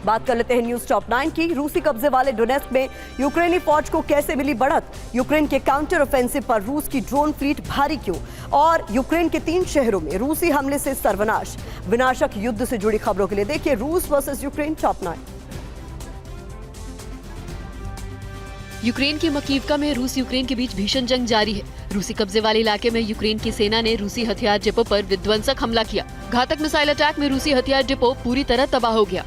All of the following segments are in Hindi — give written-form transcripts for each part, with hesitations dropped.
बात कर लेते हैं न्यूज टॉप 9 की। रूसी कब्जे वाले डोनेस्क में यूक्रेनी फौज को कैसे मिली बढ़त? यूक्रेन के काउंटर ऑफेंसिव पर रूस की ड्रोन फ्लीट भारी क्यों? और यूक्रेन के 3 शहरों में रूसी हमले से सर्वनाश। विनाशक युद्ध से जुड़ी खबरों के लिए देखिए रूस वर्सेस यूक्रेन टॉप 9। यूक्रेन की मकीवका में रूस यूक्रेन के बीच भीषण जंग जारी है। रूसी कब्जे वाले इलाके में यूक्रेन की सेना ने रूसी हथियार डिपो पर विध्वंसक हमला किया। घातक मिसाइल अटैक में रूसी हथियार डिपो पूरी तरह तबाह हो गया।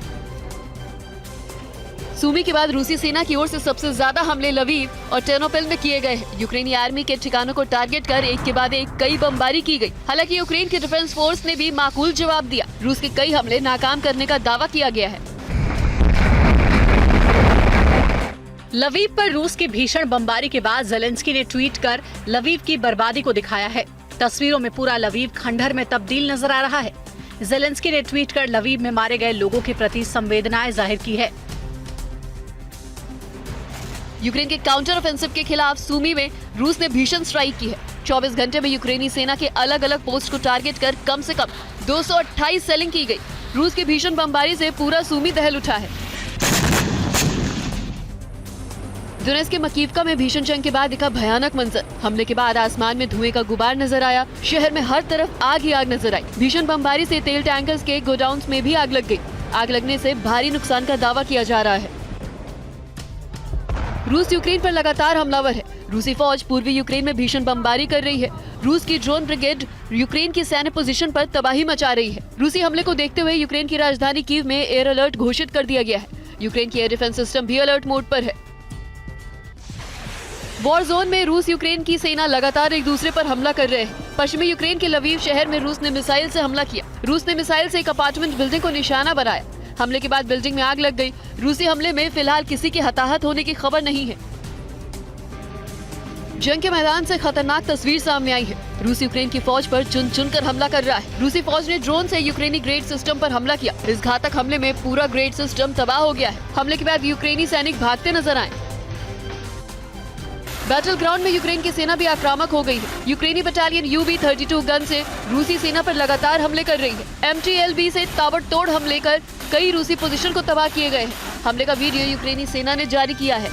सूमी के बाद रूसी सेना की ओर से सबसे ज्यादा हमले लवीव और टेर्नोपिल में किए गए हैं। यूक्रेनी आर्मी के ठिकानों को टारगेट कर एक के बाद एक कई बमबारी की गई। हालांकि यूक्रेन के डिफेंस फोर्स ने भी माकूल जवाब दिया। रूस के कई हमले नाकाम करने का दावा किया गया है। लवीव पर रूस की भीषण बमबारी के बाद जेलेंस्की ने ट्वीट कर लवीव की बर्बादी को दिखाया है। तस्वीरों में पूरा लवीव खंडहर में तब्दील नजर आ रहा है। जेलेंस्की ने ट्वीट कर लवीव में मारे गए लोगों के प्रति संवेदनाएं जाहिर की है। यूक्रेन के काउंटर ऑफेंसिव के खिलाफ सूमी में रूस ने भीषण स्ट्राइक की है। 24 घंटे में यूक्रेनी सेना के अलग अलग पोस्ट को टारगेट कर कम से कम 228 सेलिंग की गई। रूस की भीषण बमबारी से पूरा सूमी दहल उठा है। डोनेस्क के मकीवका में भीषण जंग के बाद दिखा भयानक मंजर। हमले के बाद आसमान में धुएं का गुबार नजर आया। शहर में हर तरफ आग ही आग नजर आई। भीषण बमबारी से तेल टैंकर्स के गोडाउन्स में भी आग लग गई। आग लगने से भारी नुकसान का दावा किया जा रहा है। रूस यूक्रेन पर लगातार हमलावर है। रूसी फौज पूर्वी यूक्रेन में भीषण बमबारी कर रही है। रूस की ड्रोन ब्रिगेड यूक्रेन की सैन्य पोजीशन पर तबाही मचा रही है। रूसी हमले को देखते हुए यूक्रेन की राजधानी कीव में एयर अलर्ट घोषित कर दिया गया है। यूक्रेन की एयर डिफेंस सिस्टम भी अलर्ट मोड पर है। वॉर जोन में रूस यूक्रेन की सेना लगातार एक दूसरे पर हमला कर रहे हैं। पश्चिमी यूक्रेन के लवीव शहर में रूस ने मिसाइल से हमला किया। रूस ने मिसाइल से एक अपार्टमेंट बिल्डिंग को निशाना बनाया। हमले के बाद बिल्डिंग में आग लग गई। रूसी हमले में फिलहाल किसी के हताहत होने की खबर नहीं है। जंग के मैदान से खतरनाक तस्वीर सामने आई है। रूस यूक्रेन की फौज पर चुन चुन कर हमला कर रहा है। रूसी फौज ने ड्रोन से यूक्रेनी ग्रेड सिस्टम पर हमला किया। इस घातक हमले में पूरा ग्रेड सिस्टम तबाह हो गया है। हमले के बाद यूक्रेनी सैनिक भागते नजर आए। बैटल ग्राउंड में यूक्रेन की सेना भी आक्रामक हो गई है। यूक्रेनी बटालियन UB-32 गन से रूसी सेना पर लगातार हमले कर रही है। MTLB से ताबड़तोड़ हमले कर कई रूसी पोजीशन को तबाह किए गए हैं। हमले का वीडियो यूक्रेनी सेना ने जारी किया है।